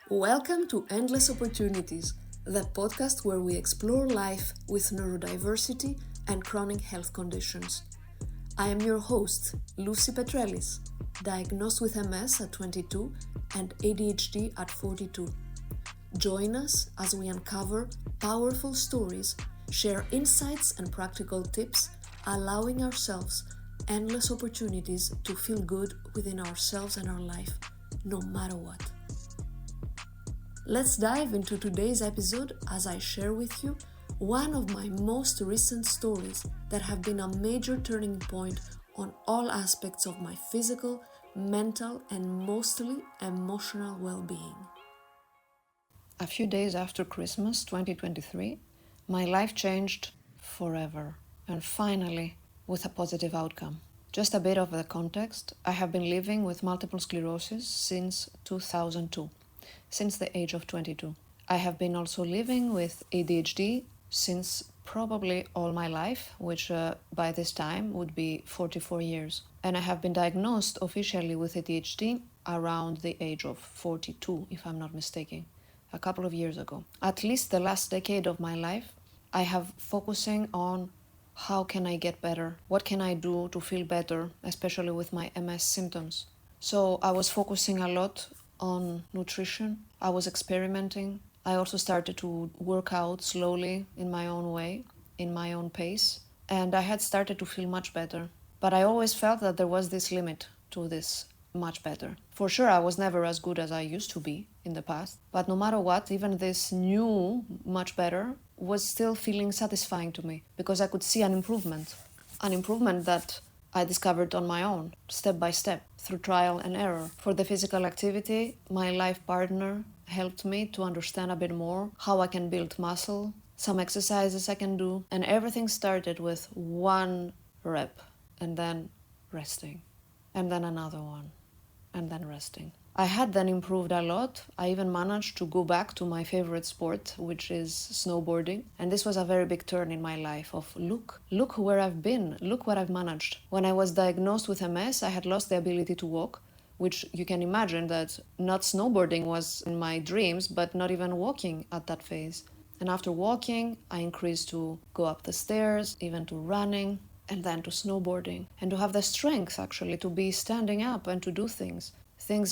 Welcome to Endless Opportunities, the podcast where we explore life with neurodiversity and chronic health conditions. I am your host, Lucy Petrellis, diagnosed with MS at 22 and ADHD at 42. Join us as we uncover powerful stories, share insights and practical tips, allowing ourselves endless opportunities to feel good within ourselves and our life, no matter what. Let's dive into today's episode as I share with you one of my most recent stories that have been a major turning point on all aspects of my physical, mental, and mostly emotional well-being. A few days after Christmas 2023, my life changed forever, and finally with a positive outcome. Just a bit of the context, I have been living with multiple sclerosis since 2002. Since the age of 22. I have been also living with ADHD since probably all my life, which by this time would be 44 years. And I have been diagnosed officially with ADHD around the age of 42, if I'm not mistaken, a couple of years ago. At least the last decade of my life, I have focusing on how can I get better? What can I do to feel better, especially with my MS symptoms? So I was focusing a lot on nutrition. I was experimenting. I also started to work out slowly in my own way, in my own pace, and I had started to feel much better. But I always felt that there was this limit to this much better. For sure, I was never as good as I used to be in the past, but no matter what, even this new much better was still feeling satisfying to me because I could see an improvement that I discovered on my own, step by step, through trial and error. For the physical activity, my life partner helped me to understand a bit more how I can build muscle, some exercises I can do, and everything started with one rep, and then resting, and then another one, and then resting. I had then improved a lot. I even managed to go back to my favorite sport, which is snowboarding. And this was a very big turn in my life of look where I've been, look what I've managed. When I was diagnosed with MS, I had lost the ability to walk, which you can imagine that not snowboarding was in my dreams, but not even walking at that phase. And after walking, I increased to go up the stairs, even to running, and then to snowboarding. And to have the strength, actually, to be standing up and to do things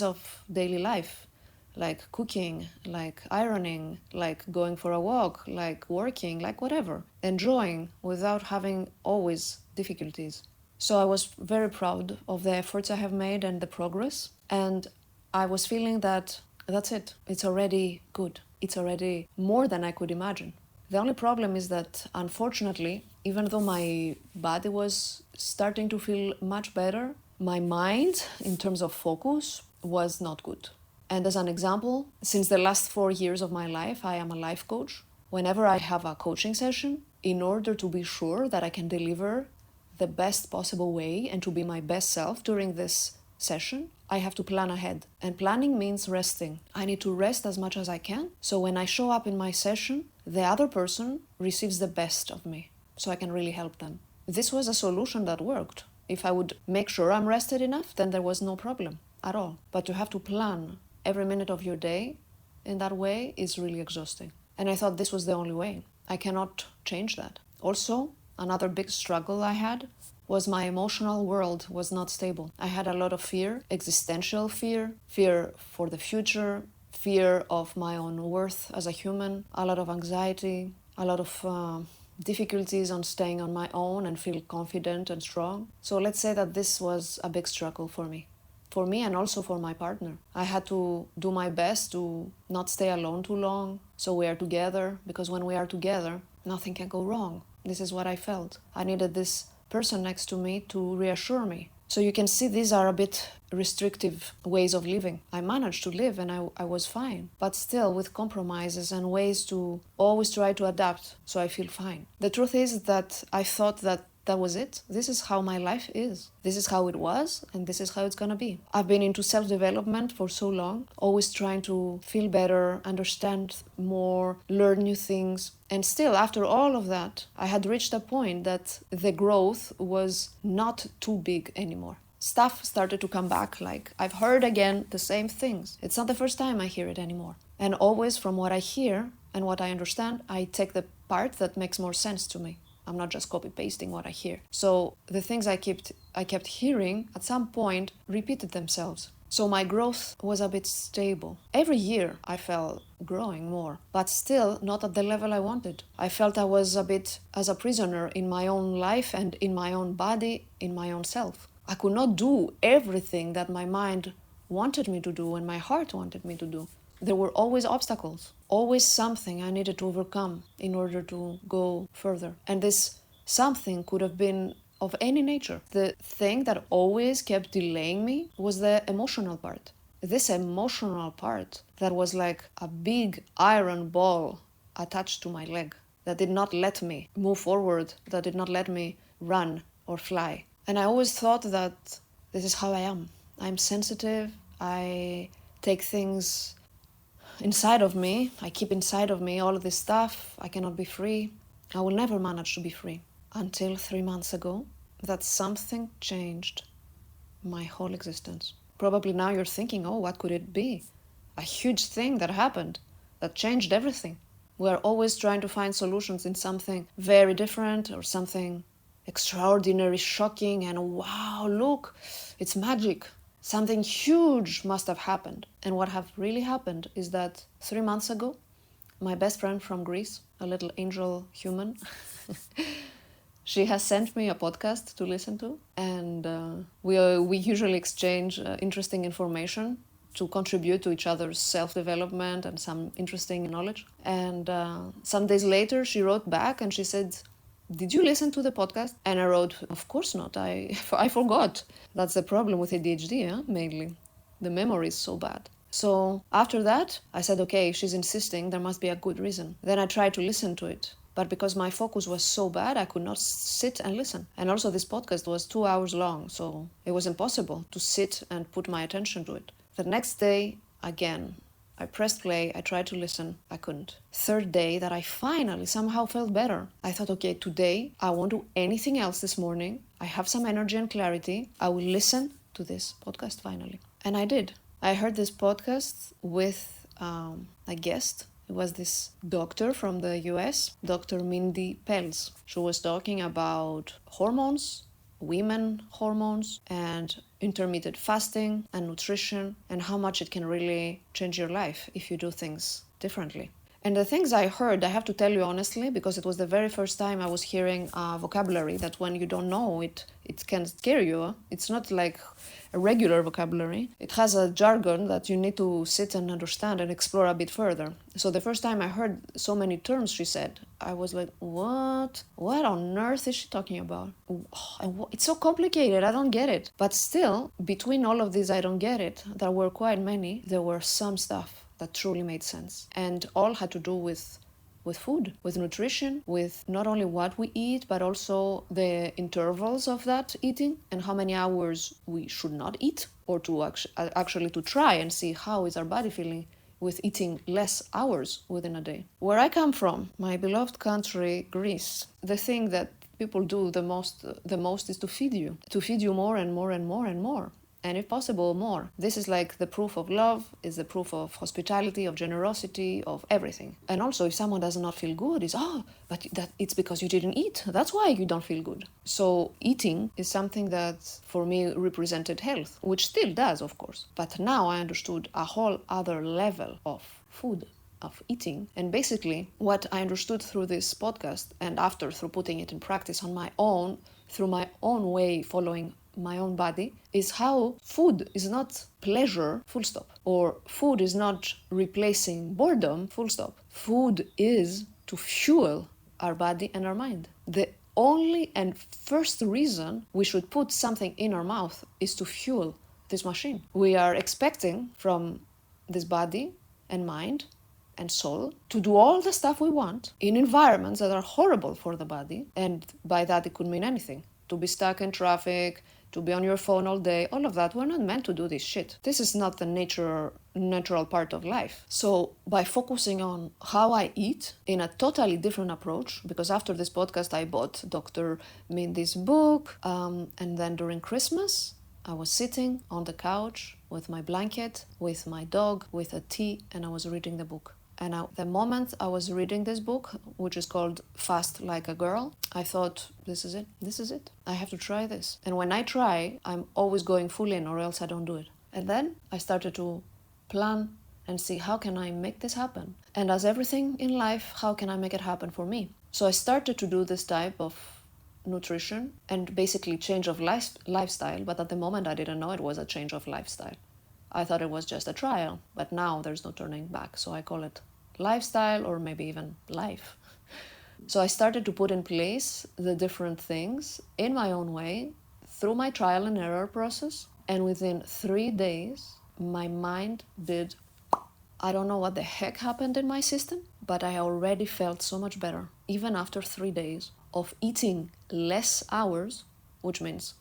of daily life, like cooking, like ironing, like going for a walk, like working, like whatever, enjoying without having always difficulties. So I was very proud of the efforts I have made and the progress, and I was feeling that that's it. It's already good. It's already more than I could imagine. The only problem is that, unfortunately, even though my body was starting to feel much better, my mind, in terms of focus, was not good. And as an example, since the last 4 years of my life, I am a life coach. Whenever I have a coaching session, in order to be sure that I can deliver the best possible way and to be my best self during this session, I have to plan ahead. And planning means resting. I need to rest as much as I can. So when I show up in my session, the other person receives the best of me, so I can really help them. This was a solution that worked. If I would make sure I'm rested enough, then there was no problem at all. But to have to plan every minute of your day in that way is really exhausting. And I thought this was the only way. I cannot change that. Also, another big struggle I had was my emotional world was not stable. I had a lot of fear, existential fear, fear for the future, fear of my own worth as a human, a lot of anxiety, a lot of difficulties on staying on my own and feel confident and strong. So let's say that this was a big struggle for me and also for my partner. I had to do my best to not stay alone too long, so we are together, because when we are together, nothing can go wrong. This is what I felt. I needed this person next to me to reassure me. So you can see these are a bit restrictive ways of living. I managed to live and I was fine, but still with compromises and ways to always try to adapt so I feel fine. The truth is that I thought that was it. This is how my life is. This is how it was, and this is how it's gonna be. I've been into self-development for so long, always trying to feel better, understand more, learn new things. And still, after all of that, I had reached a point that the growth was not too big anymore. stuff started to come back. Like, I've heard again the same things. It's not the first time I hear it anymore. And always from what I hear and what I understand, I take the part that makes more sense to me. I'm not just copy-pasting what I hear. So the things I kept hearing at some point repeated themselves. So my growth was a bit stable. Every year I felt growing more, but still not at the level I wanted. I felt I was a bit as a prisoner in my own life and in my own body, in my own self. I could not do everything that my mind wanted me to do and my heart wanted me to do. There were always obstacles, always something I needed to overcome in order to go further. And this something could have been of any nature. The thing that always kept delaying me was the emotional part. This emotional part that was like a big iron ball attached to my leg that did not let me move forward, that did not let me run or fly. And I always thought that this is how I am. I'm sensitive. I take things inside of me. I keep inside of me all of this stuff. I cannot be free. I will never manage to be free. Until 3 months ago, that something changed my whole existence. Probably now you're thinking, oh, what could it be? A huge thing that happened that changed everything. We're always trying to find solutions in something very different or something extraordinary, shocking, and wow, look, it's magic. Something huge must have happened. And what have really happened is that 3 months ago, my best friend from Greece, a little angel human, she has sent me a podcast to listen to. And we usually exchange interesting information to contribute to each other's self-development and some interesting knowledge. And some days later, she wrote back and she said, "Did you listen to the podcast?" And I wrote, "Of course not. I forgot." That's the problem with ADHD, mainly. The memory is so bad. So after that, I said, okay, if she's insisting, there must be a good reason. Then I tried to listen to it. But because my focus was so bad, I could not sit and listen. And also this podcast was 2 hours long, so it was impossible to sit and put my attention to it. The next day, again, I pressed play, I tried to listen, I couldn't. Third day that I finally somehow felt better. I thought, okay, today I won't do anything else this morning. I have some energy and clarity. I will listen to this podcast finally. And I did. I heard this podcast with a guest. It was this doctor from the US, Dr. Mindy Pelz. She was talking about hormones, women hormones, and intermittent fasting and nutrition, and how much it can really change your life if you do things differently. And the things I heard, I have to tell you honestly, because it was the very first time I was hearing a vocabulary that when you don't know it, it can scare you. It's not like a regular vocabulary. It has a jargon that you need to sit and understand and explore a bit further. So the first time I heard so many terms she said, I was like, what? What on earth is she talking about? It's so complicated, I don't get it. But still, between all of these I don't get it, there were quite many, there were some stuff that truly made sense. And all had to do with food, with nutrition, with not only what we eat, but also the intervals of that eating and how many hours we should not eat, or to actually to try and see how is our body feeling with eating less hours within a day. Where I come from, my beloved country, Greece, the thing that people do the most is to feed you more and more and more and more. And if possible, more. This is like the proof of love, is the proof of hospitality, of generosity, of everything. And also, if someone does not feel good, but it's because you didn't eat. That's why you don't feel good. So eating is something that, for me, represented health, which still does, of course. But now I understood a whole other level of food, of eating. And basically, what I understood through this podcast, and after through putting it in practice on my own, through my own way, following my own body, is how food is not pleasure, full stop, or food is not replacing boredom, full stop. Food is to fuel our body and our mind. The only and first reason we should put something in our mouth is to fuel this machine. We are expecting from this body and mind and soul to do all the stuff we want in environments that are horrible for the body, and by that it could mean anything. To be stuck in traffic, to be on your phone all day, all of that. We're not meant to do this shit. This is not the natural part of life. So by focusing on how I eat in a totally different approach, because after this podcast I bought Dr. Mindy's book, and then during Christmas, I was sitting on the couch with my blanket, with my dog, with a tea, and I was reading the book. And the moment I was reading this book, which is called Fast Like a Girl, I thought, this is it. This is it. I have to try this. And when I try, I'm always going full in or else I don't do it. And then I started to plan and see how can I make this happen. And as everything in life, how can I make it happen for me? So I started to do this type of nutrition and basically change of lifestyle. But at the moment, I didn't know it was a change of lifestyle. I thought it was just a trial. But now there's no turning back. So I call it lifestyle or maybe even life. So I started to put in place the different things in my own way through my trial and error process. And within 3 days, my mind did, I don't know what the heck happened in my system, but I already felt so much better. Even after 3 days of eating less hours, which means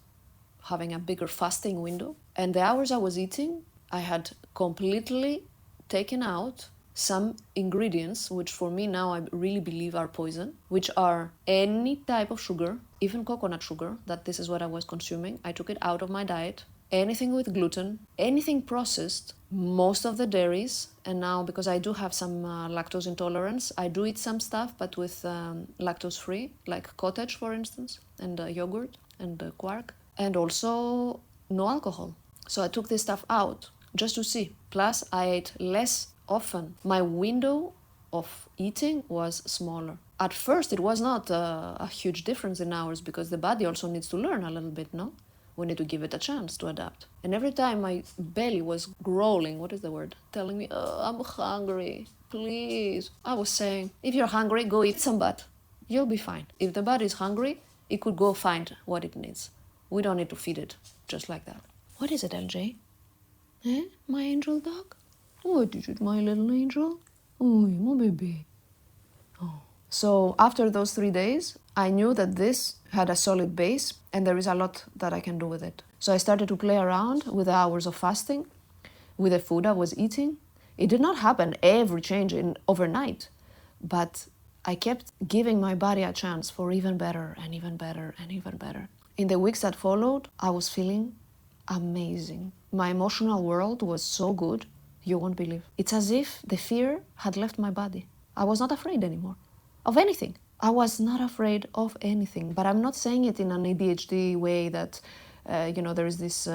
having a bigger fasting window. And the hours I was eating, I had completely taken out some ingredients, which for me now I really believe are poison, which are any type of sugar, even coconut sugar, that this is what I was consuming. I took it out of my diet. Anything with gluten, anything processed, most of the dairies, and now because I do have some lactose intolerance, I do eat some stuff, but with lactose-free, like cottage, for instance, and yogurt and quark, and also no alcohol. So I took this stuff out just to see. Plus, I ate less often. My window of eating was smaller. At first, it was not a huge difference in hours because the body also needs to learn a little bit, no? We need to give it a chance to adapt. And every time my belly was growling, what is the word? Telling me, oh, I'm hungry, please. I was saying, if you're hungry, go eat some butt. You'll be fine. If the body is hungry, it could go find what it needs. We don't need to feed it just like that. What is it, LJ? Eh? My angel dog? What is it, my little angel? Oh, my baby. Oh. So after those 3 days, I knew that this had a solid base and there is a lot that I can do with it. So I started to play around with the hours of fasting, with the food I was eating. It did not happen every change in overnight, but I kept giving my body a chance for even better and even better and even better. In the weeks that followed, I was feeling amazing. My emotional world was so good, you won't believe. It's as if the fear had left my body. I was not afraid anymore of anything. I was not afraid of anything, but I'm not saying it in an ADHD way that, there is this,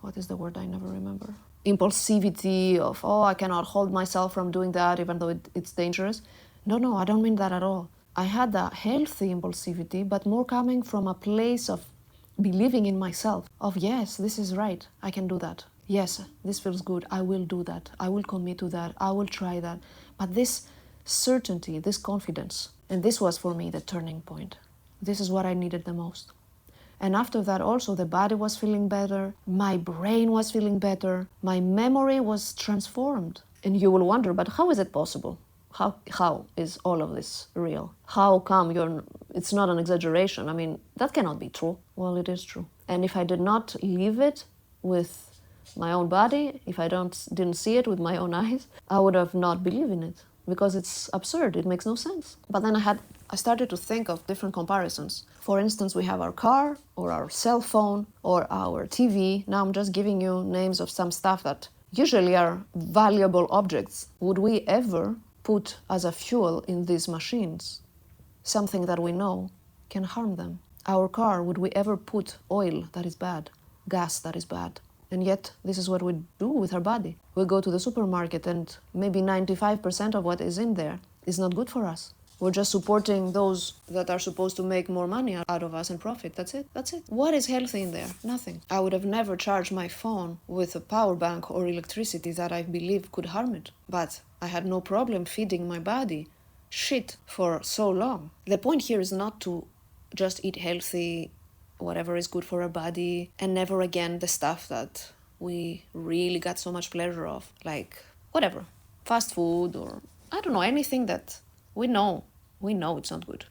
what is the word? I never remember. Impulsivity of, I cannot hold myself from doing that even though it's dangerous. No, I don't mean that at all. I had a healthy impulsivity, but more coming from a place of believing in myself, of yes, this is right, I can do that. Yes, this feels good, I will do that. I will commit to that, I will try that. But this certainty, this confidence, and this was for me the turning point. This is what I needed the most. And after that also the body was feeling better, my brain was feeling better, my memory was transformed. And you will wonder, but how is it possible? How is all of this real? How come it's not an exaggeration? I mean, that cannot be true. Well, it is true. And if I did not live it with my own body, if I didn't see it with my own eyes, I would have not believed in it. Because it's absurd, it makes no sense. But then I started to think of different comparisons. For instance, we have our car, or our cell phone, or our TV. Now I'm just giving you names of some stuff that usually are valuable objects. Would we ever put as a fuel in these machines something that we know can harm them? Our car, would we ever put oil that is bad, gas that is bad? And yet, this is what we do with our body. We go to the supermarket and maybe 95% of what is in there is not good for us. We're just supporting those that are supposed to make more money out of us and profit. That's it. What is healthy in there? Nothing. I would have never charged my phone with a power bank or electricity that I believe could harm it. But I had no problem feeding my body shit for so long. The point here is not to just eat healthy, whatever is good for our body, and never again the stuff that we really got so much pleasure of, like whatever, fast food, or I don't know, anything that we know it's not good.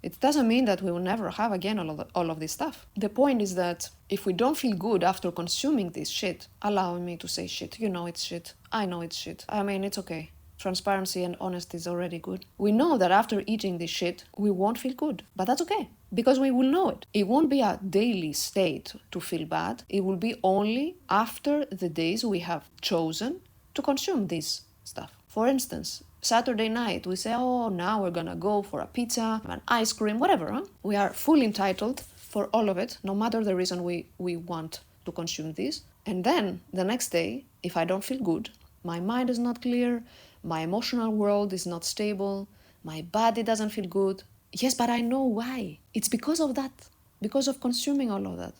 It doesn't mean that we will never have again all of this stuff. The point is that if we don't feel good after consuming this shit, allow me to say shit, it's shit, I know it's shit, I mean, it's okay. Transparency and honesty is already good. We know that after eating this shit, we won't feel good, but that's okay. because we will know it. It won't be a daily state to feel bad. It will be only after the days we have chosen to consume this stuff. For instance, Saturday night, we say, oh, now we're gonna go for a pizza, an ice cream, whatever. Huh? We are fully entitled for all of it, no matter the reason we want to consume this. And then the next day, if I don't feel good, my mind is not clear, my emotional world is not stable, my body doesn't feel good. Yes, but I know why. It's because of that, because of consuming all of that.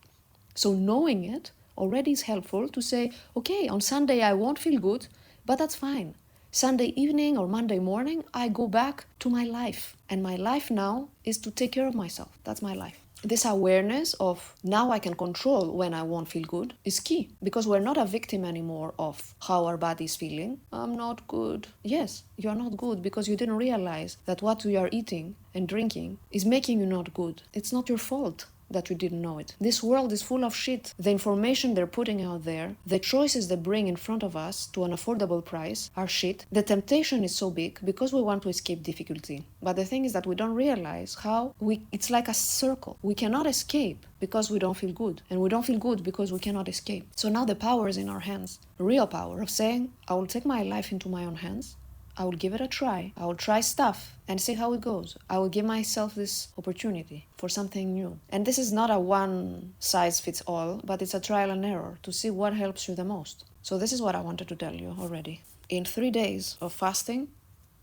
So knowing it already is helpful to say, okay, on Sunday I won't feel good, but that's fine. Sunday evening or Monday morning, I go back to my life. And my life now is to take care of myself. That's my life. This awareness of now I can control when I won't feel good is key, because we're not a victim anymore of how our body is feeling. I'm not good. Yes, you're not good because you didn't realize that what you are eating and drinking is making you not good. It's not your fault that you didn't know it. This world is full of shit. The information they're putting out there, the choices they bring in front of us to an affordable price are shit. The temptation is so big because we want to escape difficulty. But the thing is that we don't realize how it's like a circle. We cannot escape because we don't feel good. And we don't feel good because we cannot escape. So now the power is in our hands. Real power of saying, I will take my life into my own hands. I will give it a try. I will try stuff and see how it goes. I will give myself this opportunity for something new. And this is not a one-size-fits-all, but it's a trial and error to see what helps you the most. So this is what I wanted to tell you already. In 3 days of fasting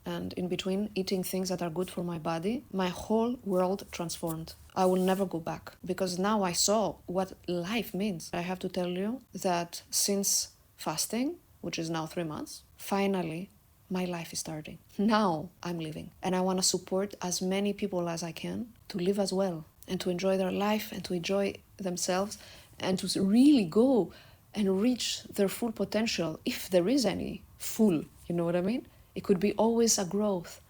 and in between eating things that are good for my body, my whole world transformed. I will never go back because now I saw what life means. I have to tell you that since fasting, which is now 3 months, finally, my life is starting. Now I'm living. And I want to support as many people as I can to live as well and to enjoy their life and to enjoy themselves and to really go and reach their full potential, if there is any full, you know what I mean? It could be always a growth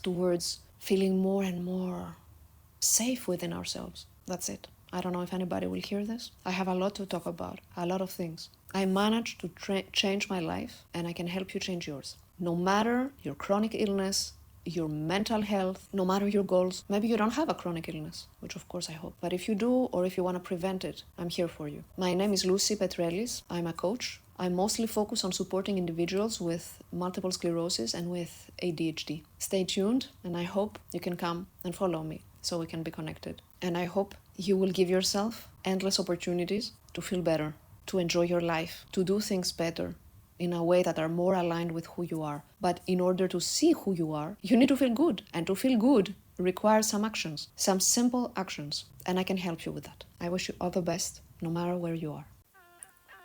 towards feeling more and more safe within ourselves. That's it. I don't know if anybody will hear this. I have a lot to talk about, a lot of things. I managed to change my life and I can help you change yours. No matter your chronic illness, your mental health, no matter your goals. Maybe you don't have a chronic illness, which of course I hope. But if you do, or if you want to prevent it, I'm here for you. My name is Lucy Petrellis. I'm a coach. I mostly focus on supporting individuals with multiple sclerosis and with ADHD. Stay tuned, and I hope you can come and follow me so we can be connected. And I hope you will give yourself endless opportunities to feel better, to enjoy your life, to do things better in a way that are more aligned with who you are. But in order to see who you are, you need to feel good. And to feel good requires some actions, some simple actions. And I can help you with that. I wish you all the best, no matter where you are.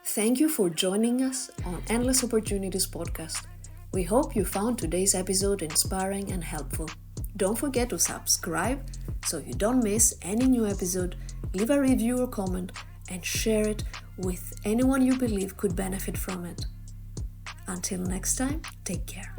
Thank you for joining us on Endless Opportunities podcast. We hope you found today's episode inspiring and helpful. Don't forget to subscribe so you don't miss any new episode. Leave a review or comment and share it with anyone you believe could benefit from it. Until next time, take care.